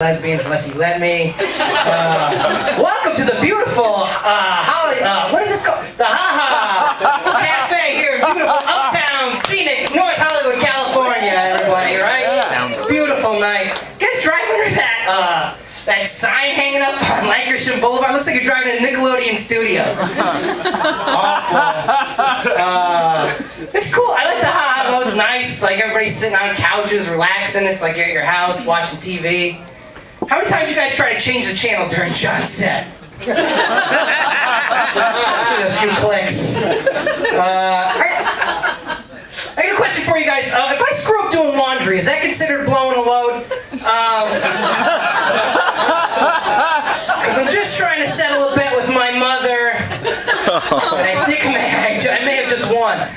Lesbians, unless you let me. Welcome to the beautiful what is this called? The Cafe here in beautiful uptown, scenic North Hollywood, California. Everybody, right? Beautiful night. You guys driving under that sign hanging up on Lankershim Boulevard? Looks like you're driving to Nickelodeon Studios. Awful. It's cool. I like the mode. It's nice. It's like everybody's sitting on couches, relaxing. It's like you're at your house watching TV. How many times you guys try to change the channel during John's set? A few clicks. I got a question for you guys. If I screw up doing laundry, is that considered blowing a load? Because I'm just trying to settle a bet with my mother. And I think I may have just won.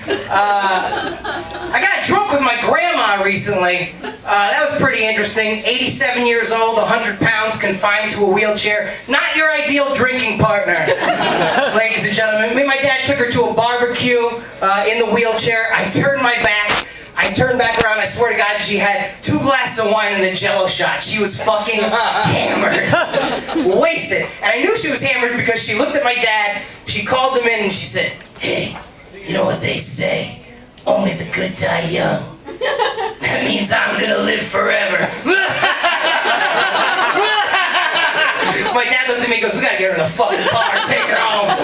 I got drunk with my grandma recently. That was pretty interesting. 87 years old, 100 pounds, confined to a wheelchair. Not your ideal drinking partner. Ladies and gentlemen, me and my dad took her to a barbecue in the wheelchair. I turned my back. I turned back around, I swear to God, she had 2 glasses of wine and a Jello shot. She was fucking hammered. Wasted. And I knew she was hammered because she looked at my dad, she called him in and she said, "Hey, you know what they say? Only the good die young. That means I'm gonna live forever." My dad looked at me and goes, "We gotta get her in the fucking car and take her home."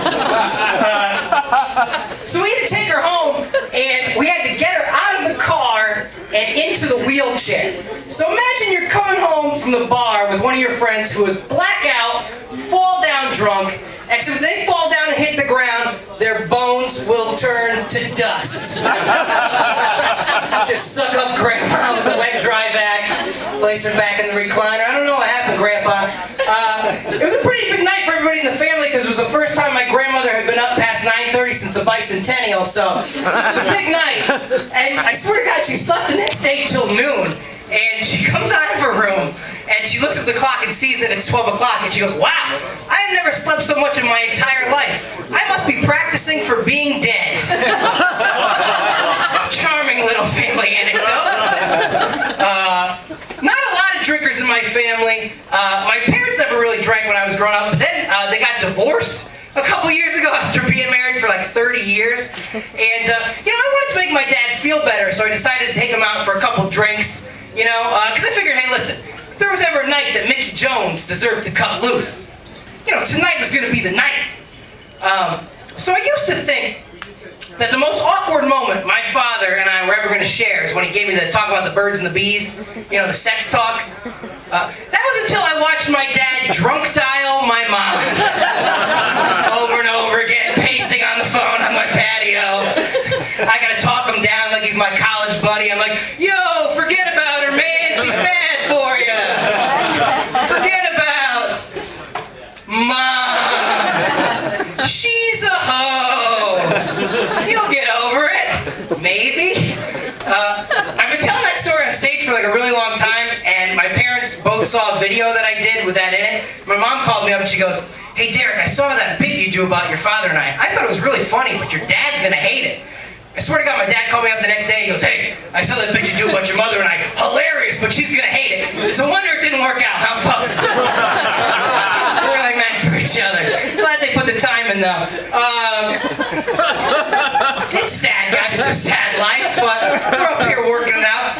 So we had to take her home, and we had to get her out of the car and into the wheelchair. So imagine you're coming home from the bar with one of your friends who is blackout, fall down drunk, except if they fall down and hit the ground, their bones will turn to dust. Just suck up Grandma with the wet dry vac, place her back in the recliner. I don't know what happened, Grandpa. It was a pretty big night for everybody in the family because it was the first time my grandmother had been up past 9:30 since the bicentennial, so it was a big night. And I swear to God, she slept the next day till noon. And she comes out of her room, and she looks at the clock and sees that it's 12 o'clock, and she goes, "Wow, I have never slept so much in my entire life. I must be practicing for being dead." Charming little family anecdote. Not a lot of drinkers in my family. My parents never really drank when I was growing up, but then they got divorced a couple years ago after being married for like 30 years. And, I wanted to make my dad feel better, so I decided to take him out for a couple drinks, because I figured, hey, listen, if there was ever a night that Mickey Jones deserved to cut loose, tonight was going to be the night. So I used to think that the most awkward moment my father and I were ever going to share is when he gave me the talk about the birds and the bees, the sex talk. That was until I watched my dad drunk dial my mom. Over and over again, pacing on the phone on my patio. I gotta talk him down like he's my college buddy. I'm like, "Yo, forget about her, man. She's bad for you. Forget about Mom. She's a hoe. You'll get over it. Maybe." I've been telling that story on stage for like a really long time, and my parents both saw a video that I did with that in it. My mom called me up and she goes, "Hey Derek, I saw that bit you do about your father and I thought it was really funny, but your dad's gonna hate it." I swear to God, my dad called me up the next day, he goes, "Hey, I saw that bit you do about your mother and I. Hilarious, but she's gonna hate it. It's a wonder it didn't work out, huh, folks?" We're really meant for each other. Glad they put the time in though. It's sad, guys. It's a sad life, but we're up here working it out.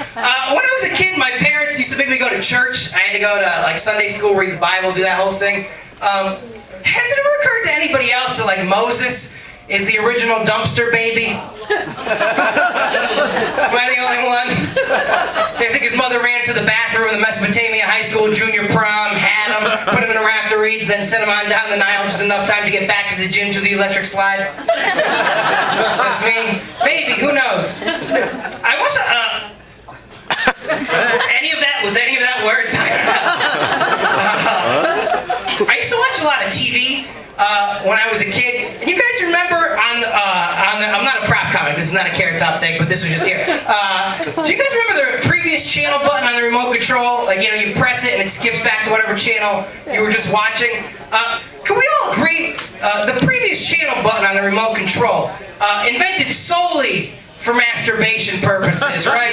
When I was a kid, my parents used to make me go to church. I had to go to like Sunday school, read the Bible, do that whole thing. Has it ever occurred to anybody else that like Moses is the original dumpster baby? Am I the only one? I think his mother ran to the bathroom in the Mesopotamia High School junior prom, had him, put him in a raft of reeds, then sent him on down the Nile just enough time to get back to the gym to the electric slide. Just me. Maybe, who knows? I was any of that words? I don't know. I used to watch a lot of TV when I was a kid, and you guys remember on the I'm not a prop comic, this is not a Carrot Top thing, but this was just here. Do you guys remember the previous channel button on the remote control? Like, you press it and it skips back to whatever channel you were just watching? Can we all agree the previous channel button on the remote control, invented solely for masturbation purposes, right?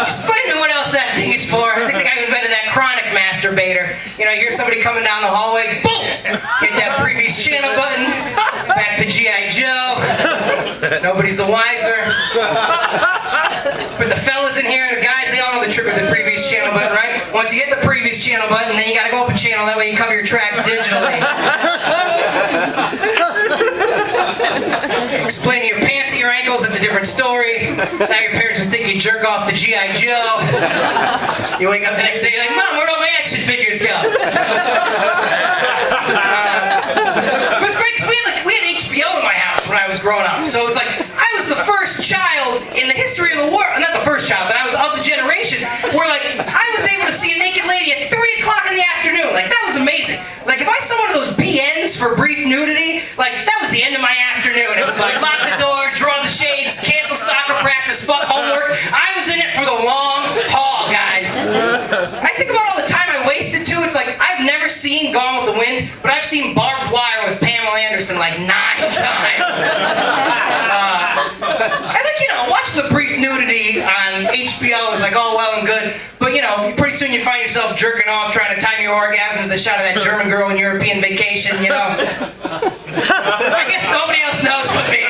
Explain to me what else that thing is for. I think the guy who invented that chronic masturbator. You know, you hear somebody coming down the hallway, boom! Hit that previous channel button, back to G.I. Joe. Nobody's the wiser. But the fellas in here, the guys, they all know the trick with the previous channel button, right? Once you hit the previous channel button, then you gotta go open channel, that way you cover your tracks digitally. Explain to your pants at your ankles, it's a different story. Now your parents just think you jerk off the G.I. Joe. You wake up the next day, you're like, Mom, where'd all my action figures go? It was great because we had HBO in my house when I was growing up. So it's like, I was the first child in the history of the world, not the first child, but I was of the generation where like, I was able to see a naked lady at 3 o'clock in the afternoon. Like, that was amazing. Like, if I saw one of those BNs for brief nudity, like, that was the end of my afternoon. It was like, lock the door, draw the shades, cancel soccer practice, fuck homework. I was in it for the long haul, guys. I think about all the time I wasted too. It's like, I've never seen Gone with the Wind, but I've seen Barbed Wire with Pamela Anderson like 9 times. I think, you know, watching the brief nudity on HBO is like, oh, well and good. But, you know, pretty soon you find yourself jerking off, trying to time your orgasm to the shot of that German girl in European Vacation, you know. I guess nobody else knows but me.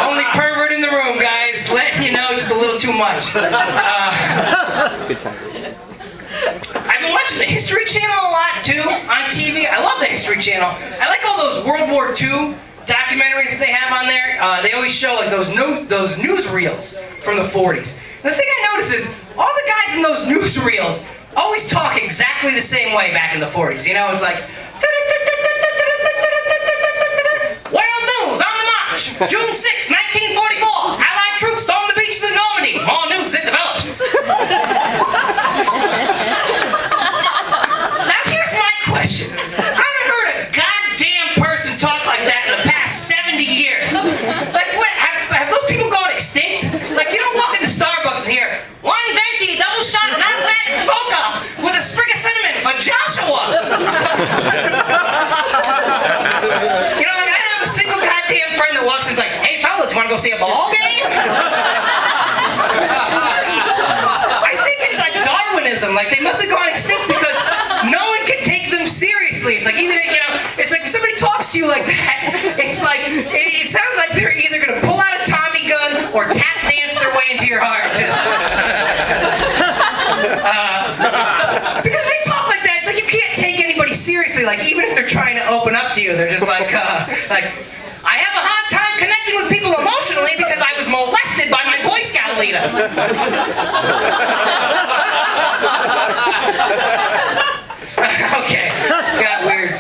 Only pervert in the room, guys. Letting you know just a little too much. I've been watching the History Channel a lot, too, on TV. I love the History Channel. I like all those World War II documentaries that they have on there. They always show like those newsreels from the 40s. And the thing I notice is all the guys in those newsreels always talk exactly the same way back in the 40s. You know, it's like, World News on the march, June 6, 1944. Allied troops storm the beaches of Normandy. More news that develops. Now here's my question. I haven't heard a goddamn person talk like that in the past 70 years. Like, what, have those people gone extinct? Like, you don't walk into Starbucks and hear, 1 venti, double shot, non-fat mocha with a sprig of cinnamon for Joshua. You know, like, I have a single goddamn friend that walks in and is like, hey fellas, you want to go see a ball game? I think it's like Darwinism. Like, they must have gone extinct because no one can take them seriously. It's like, even, you know, it's like if somebody talks to you like that, it's like, it sounds like they're either going to pull out a Tommy gun or tap dance their way into your heart. Because they talk like that, it's like you can't take anybody seriously. Like, even if they're trying to open up to you, they're just like, I have a hard time connecting with people emotionally because I was molested by my Boy Scout leader. Okay, got weird.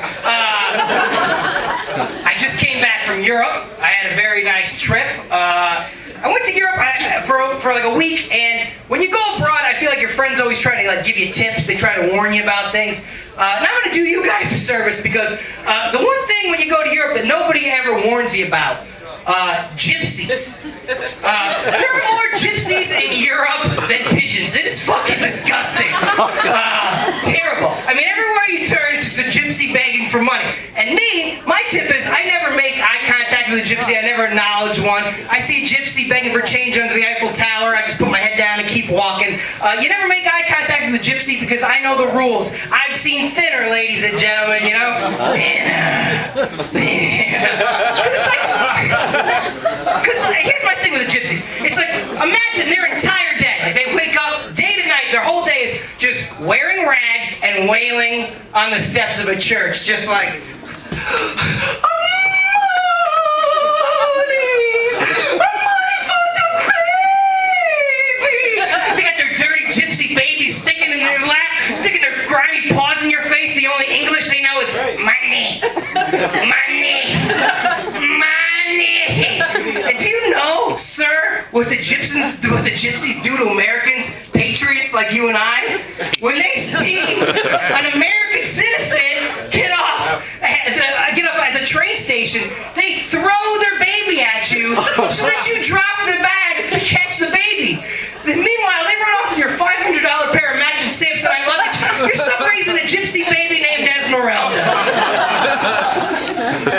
I just came back from Europe. I had a very nice trip. I went to Europe for like a week, and when you go abroad, I feel like your friends always try to like give you tips. They try to warn you about things. And I'm going to do you guys a service because the one thing when you go to Europe that nobody ever warns you about, gypsies. There are more gypsies in Europe than pigeons. It is fucking disgusting. Terrible. I mean, everywhere you turn, it's just a gypsy begging for money. And me, my tip is I never make eye contact with a gypsy. I never acknowledge one. I see a gypsy begging for change under the Eiffel Tower. I just put my head down and keep walking. You never make eye contact with a gypsy because I know the rules. I've seen thinner, ladies and gentlemen, you know? It's like, because here's my thing with the gypsies. It's like, imagine their entire day. Like, they wake up day to night. Their whole day is just wearing rags and wailing on the steps of a church. Just like, they got their dirty gypsy babies sticking in their lap, sticking their grimy paws in your face. The only English they know is money, money, money. And do you know, sir, what the gypsies do to Americans, patriots like you and I? When they see an American citizen get off at the train station, they throw their baby at you so that you drop the bags to catch the baby. Meanwhile, they run off with your $500 pair of matching Samsonite luggage. You're stuck raising a gypsy baby named Esmeralda.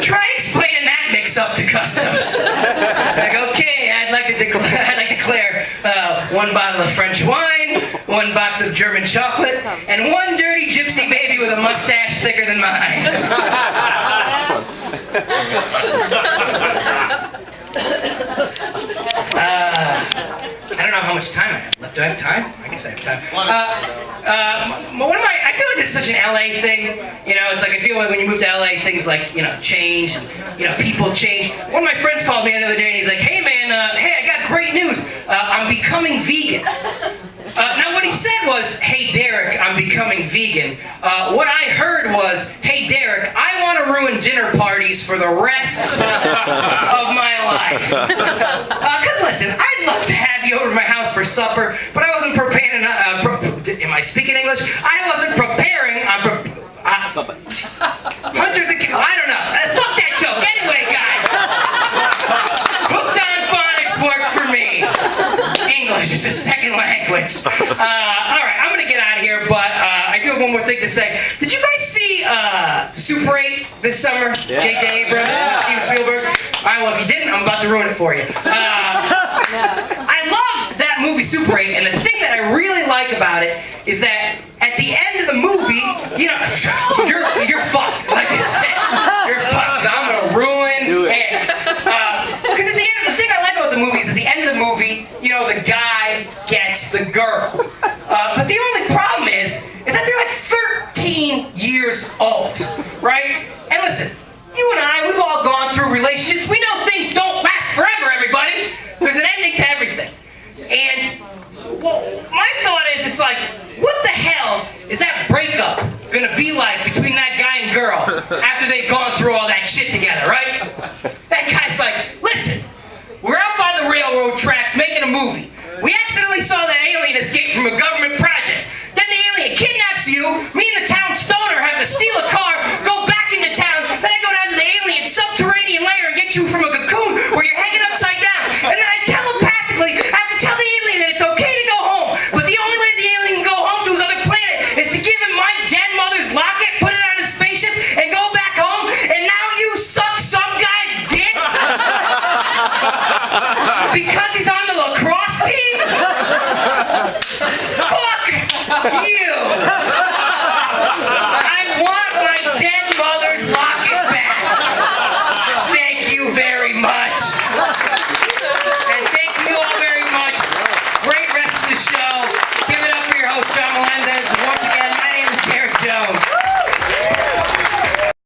Try explaining that mix-up to customs. Like, okay, I'd like to declare 1 bottle of French wine, 1 box of German chocolate, and 1 dirty gypsy baby with a mustache thicker than mine. I don't know how much time I have left. Do I have time? I guess I have time. I feel like this is such an LA thing. You know, it's like I feel like when you move to LA, things like, you know, change and, you know, people change. One of my friends called me the other day and he's like, hey man, hey, I got great news. I'm becoming vegan. Now what he said was, hey Derek, I'm becoming vegan. What I heard was, hey Derek, I want to ruin dinner parties for the rest of my life. Cause listen, I'd love to have you over to my house for supper, but I wasn't preparing, am I speaking English? I wasn't preparing, hunters and killers, I don't know. Fuck that joke. Anyway, guys. Hooked on phonics work for me. English is a second language. Alright, I'm gonna get out of here, but I do have one more thing to say. Did you guys see Super 8 this summer? Yeah. J.J. Abrams, Steven Spielberg? Alright, well if you didn't, I'm about to ruin it for you. I love that movie Super 8, and the thing that I really like about it is that at the end of the movie, you know, you're fucked. Like I said, you're fucked. So I'm gonna ruin it. Because at the end, the thing I like about the movie is at the end of the movie, you know, the guy gets the girl. But the only problem is that they're like 13 years old, right? And listen, you and I, we've all gone through relationships. We know things don't last forever, everybody. There's an ending to everything. And well, my thought is, it's like, what the hell is that breakup gonna be like between that guy and girl after they've gone through all that shit together, right? That guy's like, listen, we're out by the railroad tracks making a movie. We accidentally saw that alien escape from a government project. Then the alien kidnaps you, me and the town stoner have to steal a car, go